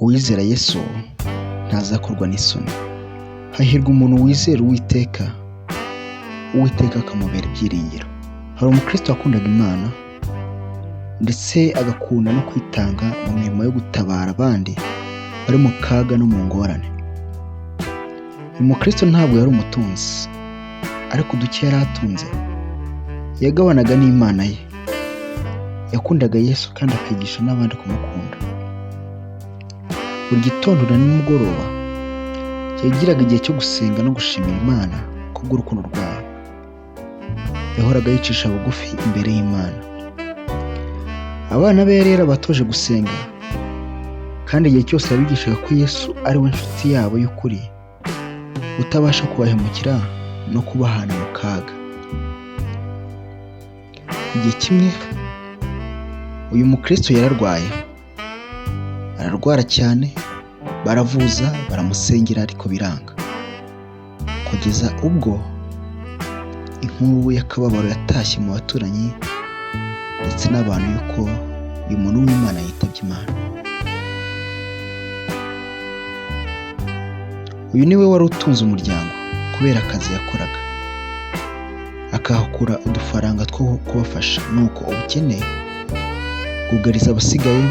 Uwizera Yesu ntazakorwa n'isoni. Hahirwa umuntu wizera Uwiteka akamubera ibyiringiro. Hari umukristo wakundaga Imana ndetse agakunda no kwitanga mu mirimo yo gutabara abandi bari mu kaga no mu ngorane. Uyu mukristo ntabwo yari umutunzi, ariko uduke yari atunze yagabanaga n'Imana ye. Yakundaga Yesu kandi akigisha n'abandi kumukunda. Buri gitondo na nimugoroba yagiraga igihe cyo gusenga no gushimira Imana kubw'urukundo rwayo. Yahoraga yicisha bugufi imbere y'Imana. Abana be yari yarabatoje gusenga, kandi igihe cyose yabigishaga ko Yesu ari we nshuti yabo y'ukuri, utabasha kubahemukira no kubahana mu kaga. Igihe kimwe uyu mukristo yararwaye, ararwara cyane, baravuza baramusengera ariko biranga, kugeza ubwo inkuru y'akababaro yatashye mu baturanyi ndetse n'abantu yuko uyu muntu w'Imana yitabye Imana. Uyu niwe wari utunze umuryango kubera akazi yakoraga, akahakura udufaranga two kubafasha, nuko ubukene bwugariza abasigaye.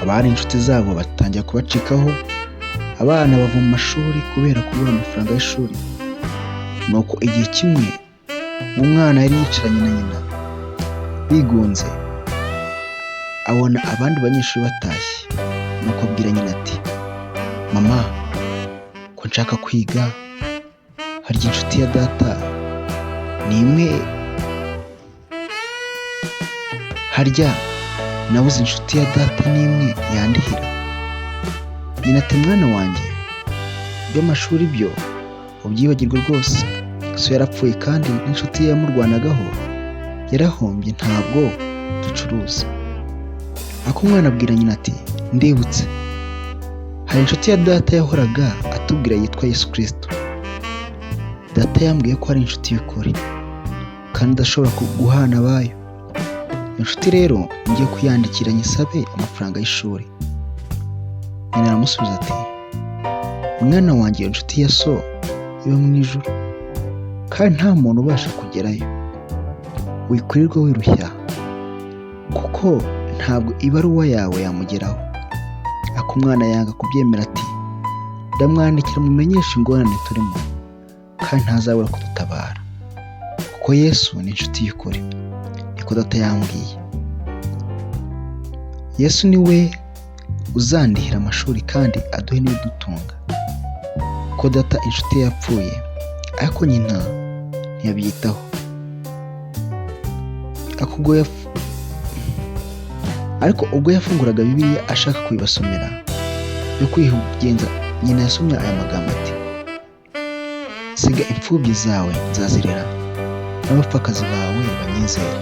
Abari inshuti zabo batangira kubacikaho, abana bava mu mashuri kubera kubura amafaranga y'ishuri. Nuko igihe kimwe umwana yari yicaranye na nyina bigunze, abona abandi banyeshuri batashye, nuko abwira nyina ati, mama, ko nshaka kwiga, harya inshuti ya data ni imwe, harya nabuze inshuti ya data n'imwe yandihira. Nyina ati, mwana wanjye, iby'amashuri byo ubyibagirwe rwose. So yarapfuye kandi n'inshuti ye yamurwanagaho yarahombye, ntabwo ducuruza. Ako umwana abwira nyina ati, ndibutse, hari inshuti ya data yahoraga atubwira yitwa Yesu Kristo. Data yambwiye ko ari inshuti y'ukuri kandi idashobora guhana abayo. Inshuti rero ngiye kuyandikira nyisabe amafaranga y'ishuri. Nyina aramusubiza ati, mwana wanjye, iyo nshuti ya so iba mu ijuru kandi nta muntu ubasha kugerayo. Wikwirirwa wirushya kuko ntabwo ibaruwa yawe yamugeraho. Ako umwana yanga kubyemera ati, ndamwandikira mumenyeshe ingorane turimo kandi ntazabura kudutabara, kuko Yesu ni inshuti y'ukuri, niko data yambwiye. Yesu ni we uzandihira amashuri kandi aduhe n'ibidutunga, kuko data inshuti ye yapfuye, ariko nyina ntiyabyitaho. Ariko ubwo yafunguraga Bibiliya ashaka kuyibasomera yo kwihugenza, nyina yasomye aya magambo ati, siga imfubyi zawe nzazirera, n'abapfakazi bawe banyizere.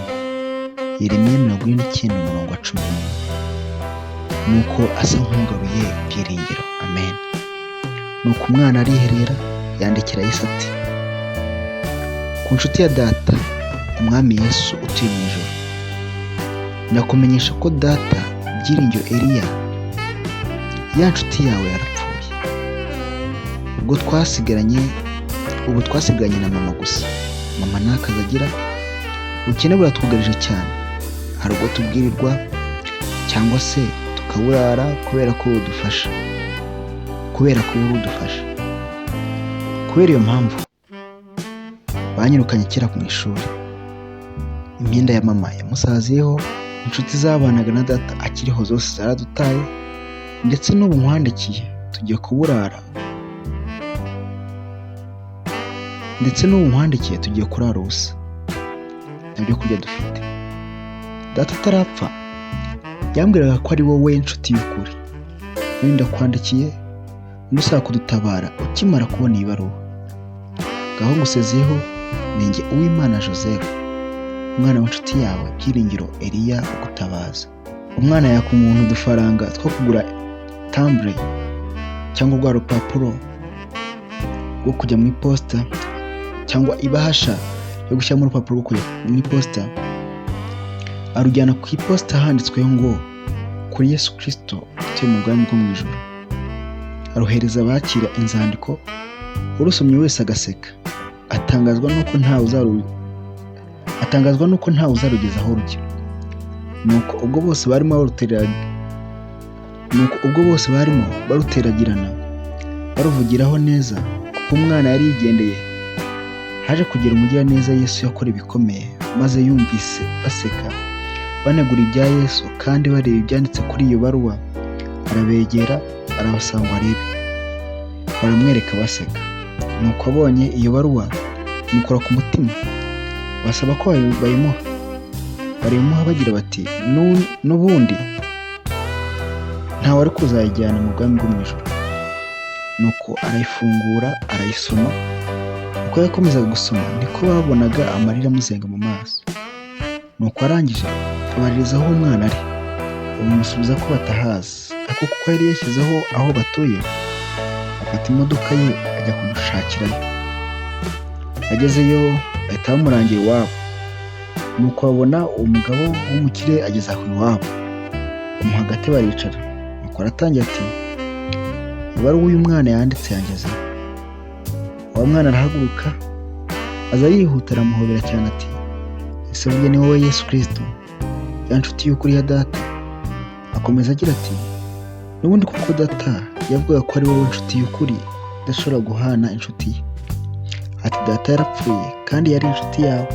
Yeremiya 29:11. Nuko asa nk'ugaruye ibyiringiro. Amen. Nuko umwana ariherera yandikira Yesu ati, ku nshuti ya data, umwami Yesu utuye mu ijuru, ndakumenyesha ko data Byiringiro Eliya, ya nshuti yawe, yarapfuye. Ubu twasigaranye na mama gusa. Mama nta kazi agira, ubukene buratwugarije cyane. Hari ubwo tubwirirwa cyangwa se tukaburara kubera ko udufasha. Kubera iyo mpamvu banyirukanye kera mu ishuri. Imyenda ya mama yamusaziyeho, inshuti zabanaga na data akiriho zose zaradutaye, ndetse n'ubu nkwandikiye tugiye kurara ubusa, nta byo kurya dufite. Data atarapfa yambwiraga ko ari wowe inshuti y'ukuri, wenda kwandikiye musaba kudutabara ukimara kubona iyi baruwa. Ngaho ngusezeyeho, ni njye Uwimana Joseph, umwana w'inshuti yawe Byiringiro Eliya ugutabaza. Umwana yaka umuntu udufaranga two kugura tambure cyangwa rwa rupapuro rwo kujya mu iposita, cyangwa ibahasha yo gushyiramo urupapuro rwo kujya mu iposita, arujyana ku iposita handitsweho ngo kuri Yesu Kristo atuye mu bwami bwo mu ijuru. Aruhereza abakira inzandiko, urusomye wese agaseka, atangazwa nuko ntawe uzarugezaho rujya. Nuko ubwo bose barimo baruteragirana baruvugiraho neza, kuko umwana yari yigendeye, haje kugira umugiraneza Yesu yakora ibikomeye, maze yumvise baseka banegura ibya Yesu kandi bareba ibyanditse kuri iyo baruwa, arabegera arabasanga ngo arebe. Baramwereka baseka. Nuko abonye iyo baruwa imukora ku mutima, basaba ko bayimuha bagira bati, n'ubundi ntawe ari kuzayijyana mu bwami bwo mu ijuru. Nuko arayifungura arayisoma. Uko yakomezaga gusoma niko babonaga amarira amuzenga mu maso. Nuko arangije abaririza aho umwana ari, bamusubiza ko batahazi, ariko kuko yari yashyizeho aho batuye, afata imodoka ye ajya kumushakirayo. Agezeyo bahita bamurangira iwabo. Nuko babona uwo mugabo w'umukire ageze aho iwabo, bamuha agati baricara. Nuko aratangira ati, ibaruwa uyu mwana yanditse yangezeho. Uwo mwana arahaguruka aza yihuta aramuhobera cyane ati, ese burya ni wowe Yesu Kristo, ya nshuti y'ukuri ya data? Akomeza agira ati, n'ubundi kuko data yavugaga ko ari wowe nshuti y'ukuri idashobora guhana inshuti ye. Ati, data yarapfuye kandi yari inshuti yawe,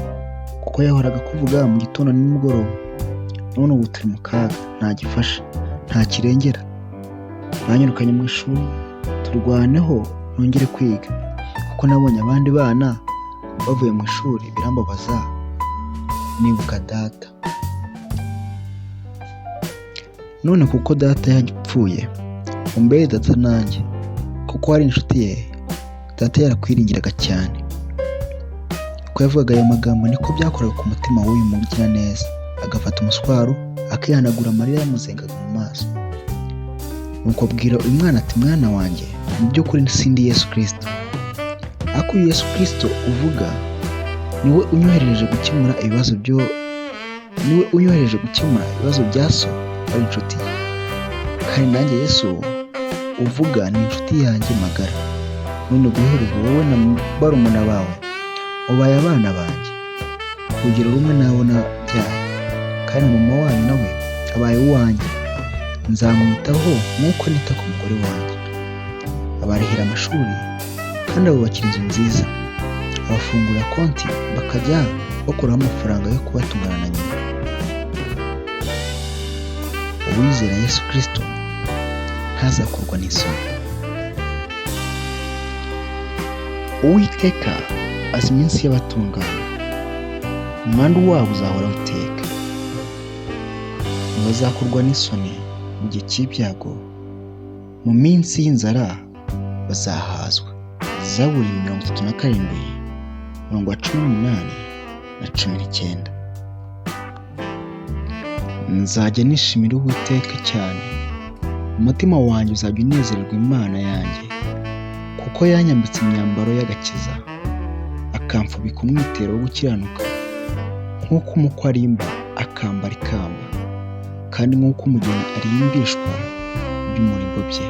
kuko yahoraga kuvuga mu gitondo nimugoroba. None ubu turi mu kaga, nta gifasha, nta kirengera. Banyirukanye mu ishuri, turwaneho nongere kwiga, kuko nabonye abandi bana bavuye mu ishuri, birambabaza nibuka data. None kuko data yagipfuye, umbere data nanjye, kuko wari inshuti ye. Data yarakwiringiraga cyane. Uko yavugaga ayo magambo niko byakoraga ku mutima w'uyu mugiraneza, agafata umuswaro akihanagura amarira yamuzengaga mu maso. Nuko abwira uyu mwana ati, mwana wanjye, mu by'ukuri sindi Yesu Kristo, ariko uyu Yesu Kristo uvuga niwe unyohereje gukemura ibibazo bya so ari inshuti ye. Kandi nanjye Yesu uvuga ni inshuti yanjye magara. None guhereza wowe na barumuna bawe ubaye abana banjye, urugero rumwe nawe nabyaye, kandi mama wanyu nawe abaye uwanjye. Nzamwitaho nk'uko nita ku mugore wanjye. Abarihira amashuri kandi abubakira inzu nziza, abafungurira konti bakajya bakuraho amafaranga yo kubatungana na nyina. Uwizera Yesu Kristo ntazakorwa n'isoni. Uwiteka azi iminsi y'abatungana, umwandu wabo uzahoraho iteka. Ntibazakorwa n'isoni mu gihe cy'ibyago, mu minsi y'inzara bazahazwa. Zaburi 37 umurongo wa 18 na 19. Nzajya nishimira Uwiteka cyane, umutima wanjye uzajya unezererwa Imana yanjye, kuko yanyambitse imyambaro y'agakiza, akamfubika umwitero wo gukiranuka, nk'uko umukwe arimba akambara ikamba, kandi nk'uko umugeni arimbishwa iby'umurimbo bye.